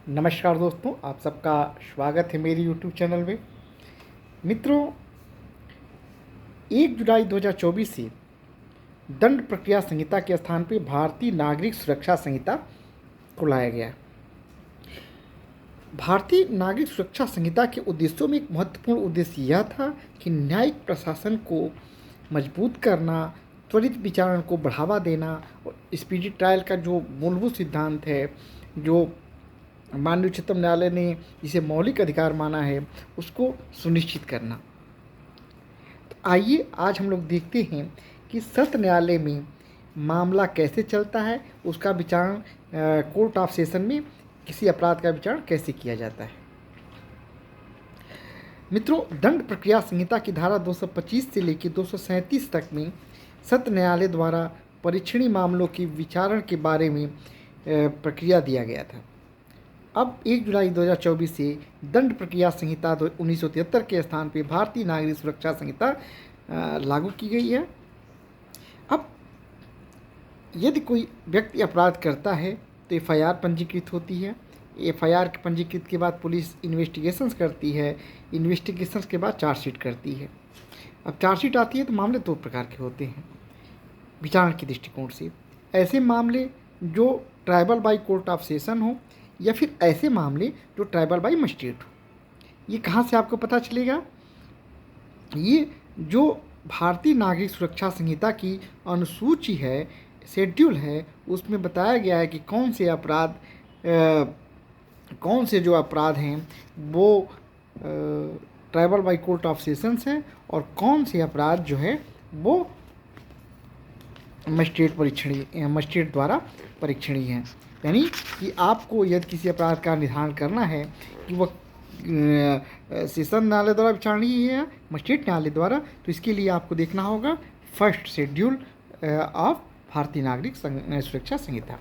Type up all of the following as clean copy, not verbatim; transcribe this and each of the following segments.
नमस्कार दोस्तों, आप सबका स्वागत है मेरी यूट्यूब चैनल में। मित्रों, 1 जुलाई 2024 से दंड प्रक्रिया संहिता के स्थान पर भारतीय नागरिक सुरक्षा संहिता को लाया गया है। भारतीय नागरिक सुरक्षा संहिता के उद्देश्यों में एक महत्वपूर्ण उद्देश्य यह था कि न्यायिक प्रशासन को मजबूत करना, त्वरित विचारण को बढ़ावा देना और स्पीडी ट्रायल का जो मूलभूत सिद्धांत है, जो माननीय उच्चतम न्यायालय ने जिसे मौलिक अधिकार माना है, उसको सुनिश्चित करना। तो आइए आज हम लोग देखते हैं कि सत्र न्यायालय में मामला कैसे चलता है, उसका विचारण कोर्ट ऑफ सेशन में किसी अपराध का विचारण कैसे किया जाता है। मित्रों, दंड प्रक्रिया संहिता की धारा 225 से लेकर 237 तक में सत्र न्यायालय द्वारा परीक्षणीय मामलों की विचारण के बारे में प्रक्रिया दिया गया था। अब 1 जुलाई 2024 से दंड प्रक्रिया संहिता 1973 के स्थान पर भारतीय नागरिक सुरक्षा संहिता लागू की गई है। अब यदि कोई व्यक्ति अपराध करता है तो एफआईआर पंजीकृत होती है। एफआईआर पंजीकृत के बाद पुलिस इन्वेस्टिगेशंस करती है। इन्वेस्टिगेशंस के बाद चार्जशीट करती है। अब चार्जशीट आती है तो मामले दो प्रकार के होते हैं विचारण के दृष्टिकोण से। ऐसे मामले जो tribal by court of session हो या फिर ऐसे मामले जो ट्राइबल बाई मजिस्ट्रेट हो। ये कहाँ से आपको पता चलेगा? ये जो भारतीय नागरिक सुरक्षा संहिता की अनुसूची है, शेड्यूल है, उसमें बताया गया है कि कौन से जो अपराध हैं वो tribal by court of sessions हैं और कौन से अपराध जो है वो मजिस्ट्रेट द्वारा परीक्षणीय हैं। यानी कि आपको यदि किसी अपराध का निर्धारण करना है कि वह सेशन न्यायालय द्वारा विचारणीय है, मजिस्ट्रेट न्यायालय द्वारा, तो इसके लिए आपको देखना होगा फर्स्ट शेड्यूल ऑफ भारतीय नागरिक सुरक्षा संहिता।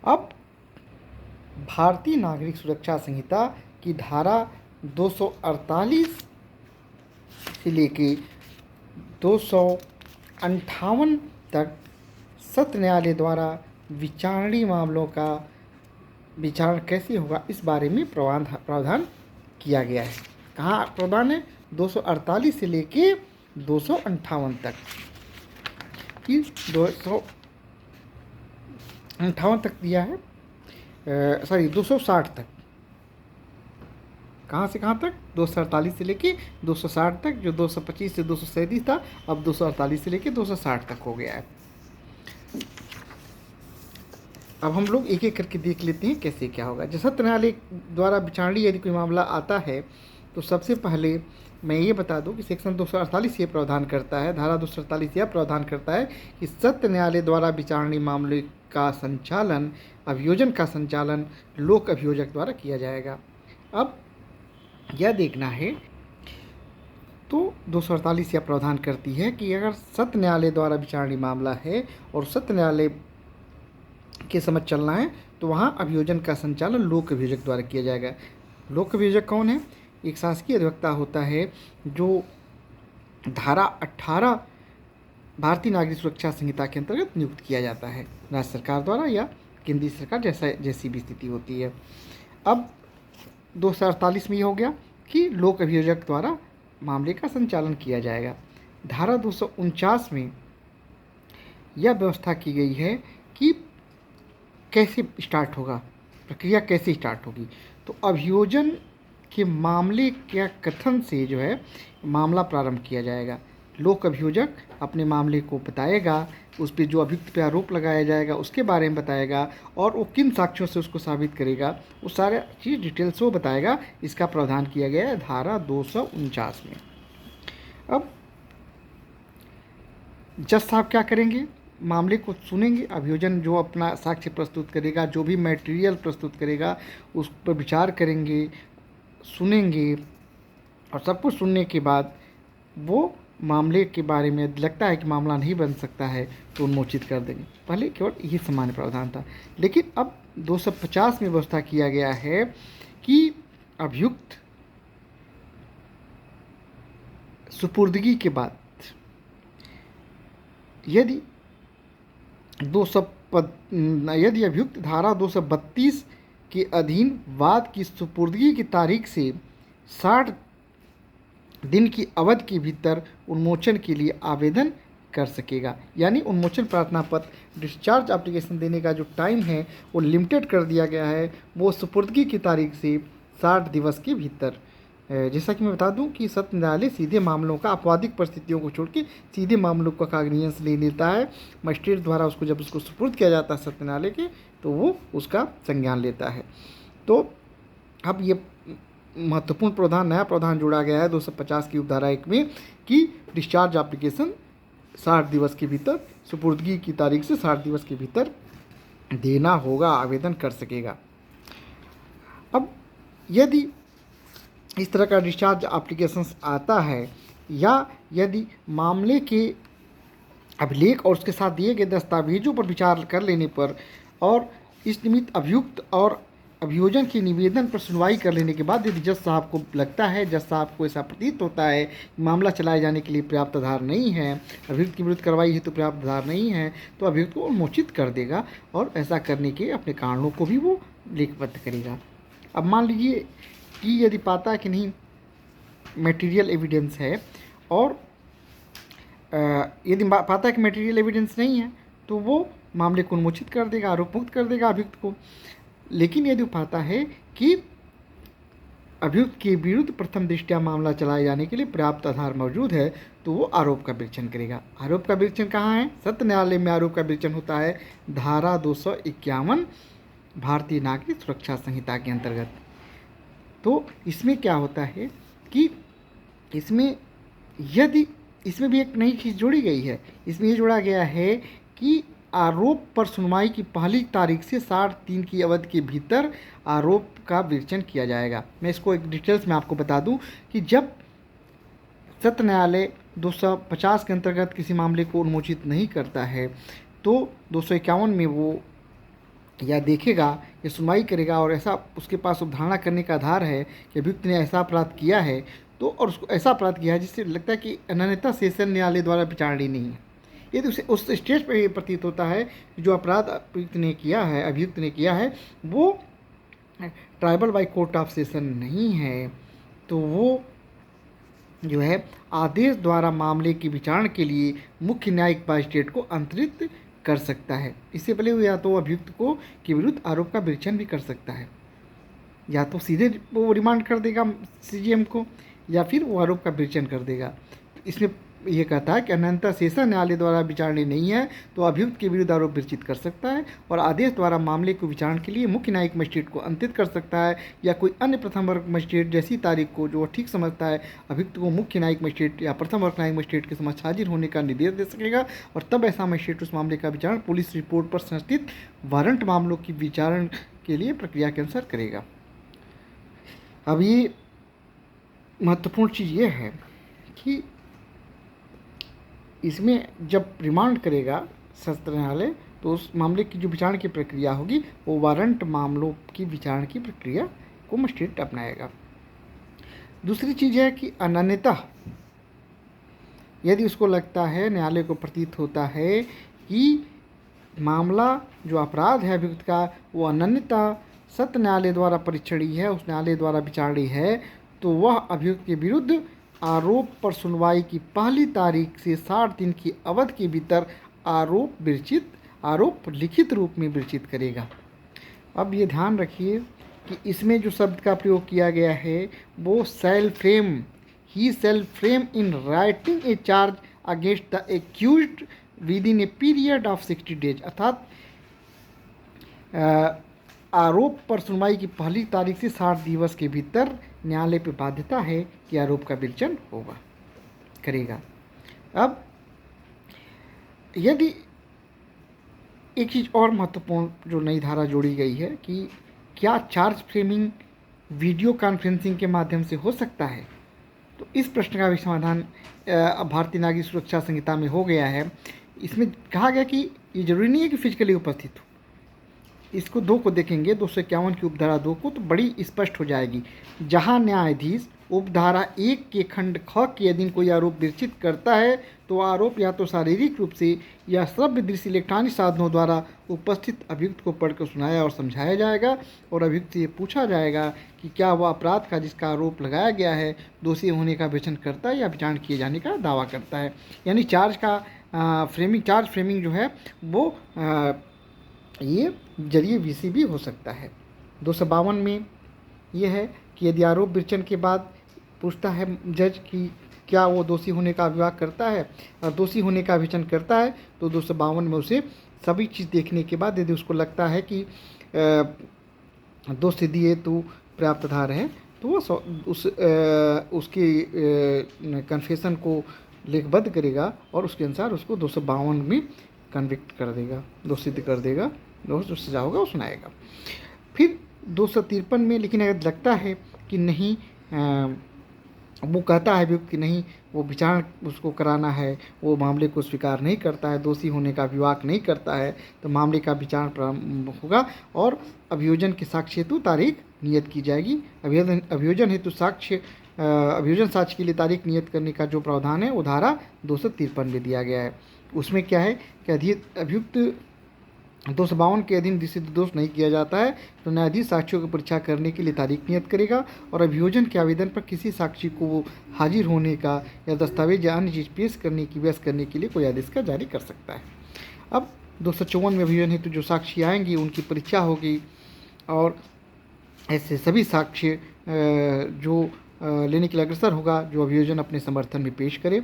अब भारतीय नागरिक सुरक्षा संहिता की धारा 248 से लेके 258 तक सत्र न्यायालय द्वारा विचारणीय मामलों का विचारण कैसे होगा इस बारे में प्रावधान किया गया है। कहाँ प्रावधान है? 248 से लेके 258 तक कि 258 तक दिया है, 260 तक। कहाँ से कहाँ तक? 248 से लेके 260 तक। जो 225 से 237 था, अब 248 से लेके 260 तक हो गया है। अब हम लोग एक एक करके देख लेते हैं कैसे क्या होगा। जैसा सत्र न्यायालय द्वारा विचारणीय यदि कोई मामला आता है तो सबसे पहले मैं ये बता दूं कि सेक्शन 248 ये प्रावधान करता है, धारा 248 यह प्रावधान करता है कि सत्र न्यायालय द्वारा विचारणीय मामले का संचालन, अभियोजन का संचालन लोक अभियोजक द्वारा किया जाएगा। अब यह देखना है तो 248 यह प्रावधान करती है कि अगर सत्र न्यायालय द्वारा विचारणीय मामला है और सत्र न्यायालय के समझ चलना है तो वहाँ अभियोजन का संचालन लोक अभियोजक द्वारा किया जाएगा। लोक अभियोजक कौन है? एक शासकीय अधिवक्ता होता है जो धारा 18 भारतीय नागरिक सुरक्षा संहिता के अंतर्गत नियुक्त किया जाता है राज्य सरकार द्वारा या केंद्रीय सरकार जैसी भी स्थिति होती है। अब 248 में ये हो गया कि लोक अभियोजक द्वारा मामले का संचालन किया जाएगा। धारा 249 में यह व्यवस्था की गई है कि कैसे स्टार्ट होगा, प्रक्रिया कैसे स्टार्ट होगी। तो अभियोजन के मामले के कथन से जो है मामला प्रारंभ किया जाएगा। लोक अभियोजक अपने मामले को बताएगा, उस पर जो अभियुक्त पे आरोप लगाया जाएगा उसके बारे में बताएगा और वो किन साक्ष्यों से उसको साबित करेगा, वो सारे चीज़ डिटेल्स वो बताएगा। इसका प्रावधान किया गया है धारा 249 में। अब जज साहब क्या करेंगे? मामले को सुनेंगे। अभियोजन जो अपना साक्ष्य प्रस्तुत करेगा, जो भी मटेरियल प्रस्तुत करेगा, उस पर विचार करेंगे, सुनेंगे और सब कुछ सुनने के बाद वो मामले के बारे में लगता है कि मामला नहीं बन सकता है तो उन्मोचित कर देंगे। पहले केवल यही सामान्य प्रावधान था, लेकिन अब 250 में व्यवस्था किया गया है कि अभियुक्त सुपुर्दगी के बाद यदि अभियुक्त धारा 232 के अधीन वाद की सुपुर्दगी की तारीख से 60 दिन की अवधि के भीतर उन्मोचन के लिए आवेदन कर सकेगा। यानी उन्मोचन प्रार्थना पत्र डिस्चार्ज एप्लीकेशन देने का जो टाइम है वो लिमिटेड कर दिया गया है, वो सुपुर्दगी की तारीख से 60 दिवस के भीतर। जैसा कि मैं बता दूं कि सत्र न्यायालय सीधे मामलों का आपवादिक परिस्थितियों को छोड़ के सीधे मामलों का कागनियंस ले लेता है। मजिस्ट्रेट द्वारा उसको जब उसको सुपुर्द किया जाता है सत्र न्यायालय के, तो वो उसका संज्ञान लेता है। तो अब ये महत्वपूर्ण प्रावधान, नया प्रावधान जोड़ा गया है 250 की उपधारा 1 में कि डिस्चार्ज एप्लीकेशन 60 दिवस के भीतर, सुपुर्दगी की तारीख से 60 दिवस के भीतर देना होगा, आवेदन कर सकेगा। अब यदि इस तरह का डिस्चार्ज एप्लीकेशंस आता है या यदि मामले के अभिलेख और उसके साथ दिए गए दस्तावेजों पर विचार कर लेने पर और इस निमित्त अभियुक्त और अभियोजन के निवेदन पर सुनवाई कर लेने के बाद यदि जज साहब को लगता है, जज साहब को ऐसा प्रतीत होता है कि मामला चलाए जाने के लिए पर्याप्त आधार नहीं है, अभियुक्त के विरुद्ध कार्रवाई है तो पर्याप्त आधार नहीं है, तो अभियुक्त को उन्मोचित कर देगा और ऐसा करने के अपने कारणों को भी वो लेखबद्ध करेगा। अब मान लीजिए कि यदि पाता है कि नहीं मटेरियल एविडेंस है और यदि पाता है कि मटेरियल एविडेंस नहीं है तो वो मामले को उन्मोचित कर देगा, आरोप मुक्त कर देगा अभियुक्त को। लेकिन यदि पाता है कि अभियुक्त के विरुद्ध प्रथम दृष्टया मामला चलाए जाने के लिए पर्याप्त आधार मौजूद है तो वो आरोप का विवेचन करेगा। आरोप का विवेचन कहाँ है? सत्र न्यायालय में आरोप का विवेचन होता है धारा 251 भारतीय नागरिक सुरक्षा संहिता के अंतर्गत। तो इसमें क्या होता है कि इसमें यदि इसमें भी एक नई चीज़ जोड़ी गई है। इसमें ये जोड़ा गया है कि आरोप पर सुनवाई की पहली तारीख से 60 की अवधि के भीतर आरोप का विवेचन किया जाएगा। मैं इसको एक डिटेल्स में आपको बता दूं कि जब सत्र न्यायालय 250 के अंतर्गत किसी मामले को उन्मोचित नहीं करता है तो 251 में वो या देखेगा या सुनवाई करेगा और ऐसा उसके पास अवधारणा करने का आधार है कि अभियुक्त ने ऐसा अपराध किया है तो और उसको ऐसा अपराध किया है जिससे लगता है कि अनन्यता सेशन न्यायालय द्वारा विचारणीय नहीं है। यदि उसे उस स्टेज पर ये प्रतीत होता है जो अपराध अभियुक्त ने किया है वो tribal by court of session नहीं है तो वो जो है आदेश द्वारा मामले की विचारण के लिए मुख्य न्यायिक मजिस्ट्रेट को अंतरित कर सकता है। इससे पहले वो या तो अभियुक्त को के विरुद्ध आरोप का विवेचन भी कर सकता है, या तो सीधे वो रिमांड कर देगा सीजीएम को या फिर वो आरोप का विवेचन कर देगा। इसमें ये कहता है कि अनंतर सेशन न्यायालय द्वारा विचारणीय नहीं है तो अभियुक्त के विरुद्ध आरोप विरचित कर सकता है और आदेश द्वारा मामले को विचारण के लिए मुख्य न्यायिक मजिस्ट्रेट को अंतरित कर सकता है या कोई अन्य प्रथम वर्ग मजिस्ट्रेट जैसी तारीख को जो ठीक समझता है अभियुक्त को मुख्य न्यायिक मजिस्ट्रेट या प्रथम वर्ग न्यायिक मजिस्ट्रेट के समक्ष हाजिर होने का निर्देश दे सकेगा और तब ऐसा मजिस्ट्रेट उस मामले का विचारण पुलिस रिपोर्ट पर संस्थित वारंट मामलों की विचारण के लिए प्रक्रिया के अनुसार करेगा। अब ये महत्वपूर्ण चीज़ ये है कि इसमें जब रिमांड करेगा सत्र न्यायालय तो उस मामले की जो विचारण की प्रक्रिया होगी वो वारंट मामलों की विचारण की प्रक्रिया को मजिस्ट्रेट अपनाएगा। दूसरी चीज़ है कि अनन्यता, यदि उसको लगता है, न्यायालय को प्रतीत होता है कि मामला जो अपराध है अभियुक्त का वो अनन्यता सत्र न्यायालय द्वारा परीक्षणीय है, उस न्यायालय द्वारा विचारणीय है, तो वह अभियुक्त के विरुद्ध आरोप पर सुनवाई की पहली तारीख से 60 दिन की अवधि के भीतर आरोप लिखित रूप में विरचित करेगा। अब ये ध्यान रखिए कि इसमें जो शब्द का प्रयोग किया गया है वो shall frame in writing a charge against the accused within a period of 60 days, अर्थात आरोप पर सुनवाई की पहली तारीख से 60 दिवस के भीतर न्यायालय पर बाध्यता है कि आरोप का विवेचन करेगा। अब यदि एक चीज़ और महत्वपूर्ण जो नई धारा जोड़ी गई है कि क्या चार्ज फ्रेमिंग वीडियो कॉन्फ्रेंसिंग के माध्यम से हो सकता है, तो इस प्रश्न का भी समाधान भारतीय नागरिक सुरक्षा संहिता में हो गया है। इसमें कहा गया कि ये जरूरी नहीं है कि फिजिकली उपस्थित हो। इसको 2 को देखेंगे 251 की उपधारा 2 को तो बड़ी स्पष्ट हो जाएगी। जहां न्यायाधीश उपधारा 1 के खंड ख के अधीन कोई आरोप दर्शित करता है तो आरोप या तो शारीरिक रूप से या श्रव्य दृश्य इलेक्ट्रॉनिक साधनों द्वारा उपस्थित अभियुक्त को पढ़कर सुनाया और समझाया जाएगा और अभियुक्त से ये पूछा जाएगा कि क्या वह अपराध का जिसका आरोप लगाया गया है दोषी होने का विवेचन करता है या विचारण किए जाने का दावा करता है। यानी चार्ज फ्रेमिंग जो है वो ये जरिए वीसी भी हो सकता है। 252 में यह है कि यदि आरोप विवेचन के बाद पूछता है जज कि क्या वो दोषी होने का अभियोग करता है और दोषी होने का विवेचन करता है तो 252 में उसे सभी चीज़ देखने के बाद यदि उसको लगता है कि दोष सिद्धि हेतु पर्याप्त आधार है तो वो उसके कन्फेशन को लेखबद्ध करेगा और उसके अनुसार उसको 252 में कन्विक्ट कर देगा, दोष सिद्ध कर देगा, दोष जो सजा होगा वो सुनाएगा। फिर 253 में लेकिन अगर लगता है कि नहीं वो कहता है अभियुक्त कि नहीं वो विचारण उसको कराना है, वो मामले को स्वीकार नहीं करता है, दोषी होने का विवाद नहीं करता है तो मामले का विचारण प्रारंभ होगा और अभियोजन के साक्ष्य हेतु तारीख नियत की जाएगी। अभियोजन हेतु अभियोजन साक्ष्य के लिए तारीख नियत करने का जो प्रावधान है वो धारा 253 में दिया गया है। उसमें क्या है कि अभियुक्त 252 के अधीन जिसे दोष नहीं किया जाता है तो न्यायाधीश साक्ष्यों की परीक्षा करने के लिए तारीख नियत करेगा और अभियोजन के आवेदन पर किसी साक्षी को हाजिर होने का या दस्तावेज या अन्य चीज़ पेश करने की व्यस्त करने के लिए कोई आदेश का जारी कर सकता है। अब 254 में अभियोजन हेतु जो साक्षी आएंगी उनकी परीक्षा होगी और ऐसे सभी साक्ष्य जो लेने के लिए अग्रसर होगा जो अभियोजन अपने समर्थन में पेश करे।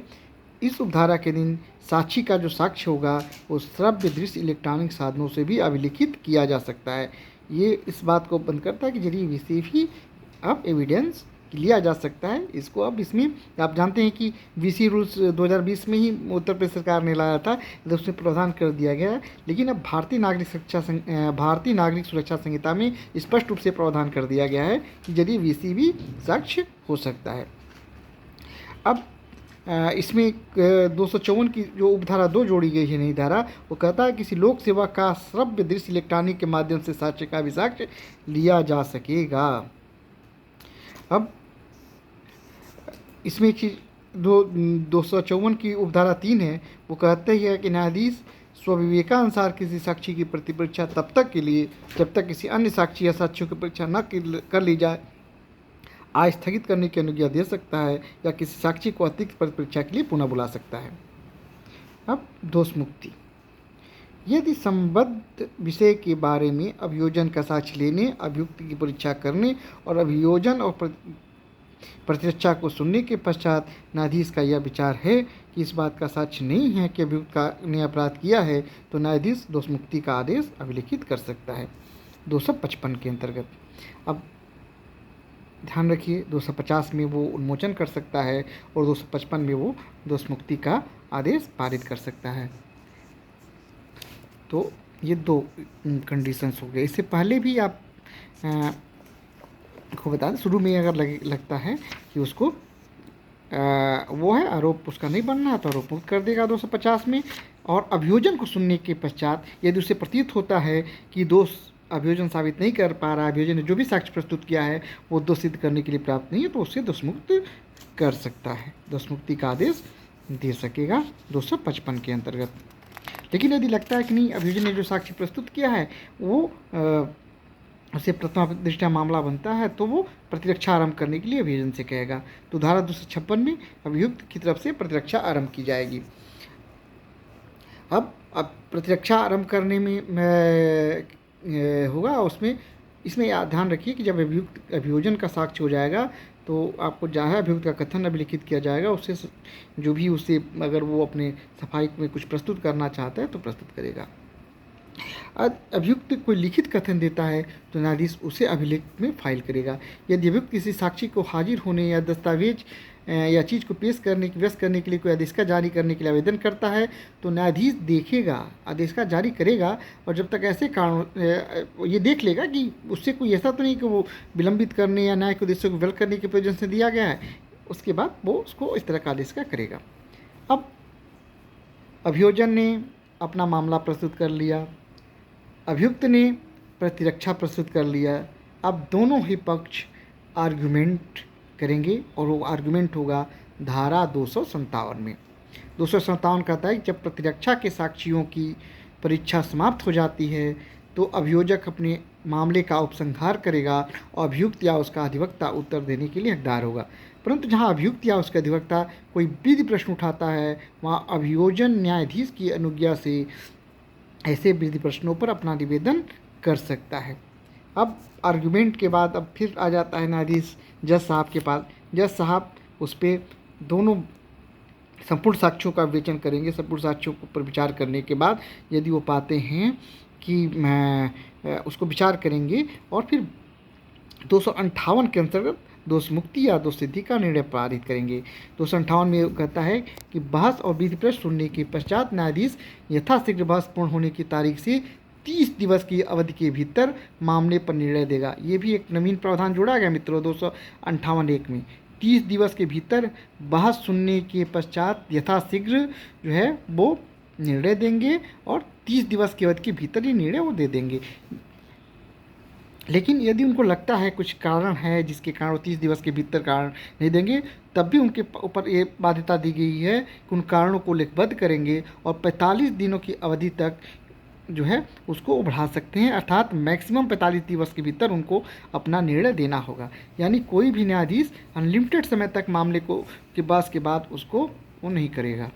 इस उपधारा के दिन साक्षी का जो साक्ष्य होगा वो श्रव्य दृश्य इलेक्ट्रॉनिक साधनों से भी अभिलिखित किया जा सकता है। ये इस बात को बंद करता है कि जरिए विषय भी अब एविडेंस लिया जा सकता है। इसको अब इसमें आप जानते हैं कि वीसी रूल्स 2020 में ही उत्तर प्रदेश सरकार ने लाया था तो उसमें प्रावधान कर दिया गया है, लेकिन अब भारतीय नागरिक सुरक्षा संहिता में स्पष्ट रूप से प्रावधान कर दिया गया है कि जरिए वीसी भी साक्ष्य हो सकता है। अब इसमें 254 की जो उपधारा 2 जोड़ी गई है नई धारा वो कहता है किसी लोक सेवा का श्रव्य दृश्य इलेक्ट्रॉनिक के माध्यम से साक्ष्य का भी साक्ष्य लिया जा सकेगा। अब इसमें एक चीज़ 254 की उपधारा 3 है वो कहते ही है कि न्यायाधीश स्वविवेकानुसार किसी साक्षी की प्रतिपरीक्षा तब तक के लिए जब तक किसी अन्य साक्षी या साक्ष्यों की परीक्षा न कर ली जाए स्थगित करने की अनुज्ञा दे सकता है या किसी साक्षी को अतिरिक्त परीक्षा के लिए पुनः बुला सकता है। अब दोष मुक्ति, यदि संबद्ध विषय के बारे में अभियोजन का साक्ष्य लेने, अभियुक्त की परीक्षा करने और अभियोजन और प्रतिरक्षा को सुनने के पश्चात न्यायाधीश का यह विचार है कि इस बात का साक्ष्य नहीं है कि अभियुक्त ने अपराध किया है तो न्यायाधीश दोष मुक्ति का आदेश अभिलिखित कर सकता है 255 के अंतर्गत। अब ध्यान रखिए 250 में वो उन्मोचन कर सकता है और 255 में वो दोष मुक्ति का आदेश पारित कर सकता है। तो ये 2 कंडीशंस हो गए। इससे पहले भी आप को बता दें शुरू में अगर लगता है कि उसको वो है आरोप उसका नहीं बनना तो आरोप मुक्त कर देगा 250 में। और अभियोजन को सुनने के पश्चात यदि उसे प्रतीत होता है कि दोष अभियोजन साबित नहीं कर पा रहा, अभियोजन ने जो भी साक्ष्य प्रस्तुत किया है वो दोष सिद्ध करने के लिए प्राप्त नहीं है तो उससे दोषमुक्त कर सकता है, दोषमुक्ति का आदेश दे सकेगा 255 के अंतर्गत। लेकिन यदि लगता है कि नहीं अभियोजन ने जो साक्ष्य प्रस्तुत किया है वो उसे प्रथम दृष्टया मामला बनता है तो वो प्रतिरक्षा आरंभ करने के लिए अभियोजन से कहेगा तो धारा 256 में अभियुक्त की तरफ से प्रतिरक्षा आरंभ की जाएगी। अब प्रतिरक्षा आरंभ करने में होगा उसमें इसमें ध्यान रखिए कि जब अभियुक्त अभियोजन का साक्ष्य हो जाएगा तो आपको जहाँ अभियुक्त का कथन अभिलिखित किया जाएगा उससे जो भी उससे अगर वो अपने सफाई में कुछ प्रस्तुत करना चाहता है तो प्रस्तुत करेगा। अभियुक्त कोई लिखित कथन देता है तो न्यायाधीश उसे अभिलेख में फाइल करेगा। यदि अभियुक्त किसी साक्षी को हाजिर होने या दस्तावेज या चीज़ को पेश करने व्यस्त करने के लिए कोई आदेश का जारी करने के लिए आवेदन करता है तो न्यायाधीश देखेगा, आदेश का जारी करेगा और जब तक ऐसे कारण ये देख लेगा कि उससे कोई ऐसा तो नहीं कि वो विलंबित करने या न्याय के उद्देश्य को विफल करने के प्रयोजन से दिया गया है, उसके बाद वो उसको इस तरह का आदेश का करेगा। अब अभियोजन ने अपना मामला प्रस्तुत कर लिया, अभियुक्त ने प्रतिरक्षा प्रस्तुत कर लिया। अब दोनों ही पक्ष आर्गुमेंट करेंगे और वो आर्गुमेंट होगा धारा 257 में। 257 कहता है कि जब प्रतिरक्षा के साक्षियों की परीक्षा समाप्त हो जाती है तो अभियोजक अपने मामले का उपसंहार करेगा और अभियुक्त या उसका अधिवक्ता उत्तर देने के लिए हकदार होगा। परंतु जहां अभियुक्त या उसका अधिवक्ता कोई विधि प्रश्न उठाता है वहां अभियोजन न्यायाधीश की अनुज्ञा से ऐसे विधि प्रश्नों पर अपना निवेदन कर सकता है। अब आर्गुमेंट के बाद अब फिर आ जाता है न्यायाधीश जज साहब के पास। जज साहब उस पर दोनों संपूर्ण साक्ष्यों का विवेचन करेंगे। संपूर्ण साक्ष्यों पर विचार करने के बाद यदि वो पाते हैं कि उसको विचार करेंगे और फिर 258 के अंतर्गत दोष मुक्ति या दोष सिद्धि का निर्णय पारित करेंगे। 258 में कहता है कि बहस और विधि प्रश्न सुनने के पश्चात न्यायाधीश यथाशीघ्र बहस पूर्ण होने की तारीख से 30 दिवस की अवधि के भीतर मामले पर निर्णय देगा। ये भी एक नवीन प्रावधान जोड़ा गया मित्रों 258(1) में। 30 दिवस के भीतर बहस सुनने के पश्चात यथाशीघ्र जो है वो निर्णय देंगे और 30 दिवस की अवधि के भीतर ये निर्णय वो दे देंगे। लेकिन यदि उनको लगता है कुछ कारण है जिसके कारण वो 30 दिवस के भीतर कारण नहीं देंगे, तब भी उनके ऊपर ये बाध्यता दी गई है कि उन कारणों को लिखबद्ध करेंगे और 45 दिनों की अवधि तक जो है उसको वो बढ़ा सकते हैं, अर्थात मैक्सिमम 45 दिवस के भीतर उनको अपना निर्णय देना होगा। यानी कोई भी न्यायाधीश अनलिमिटेड समय तक मामले को के बहस के बाद उसको वो नहीं करेगा।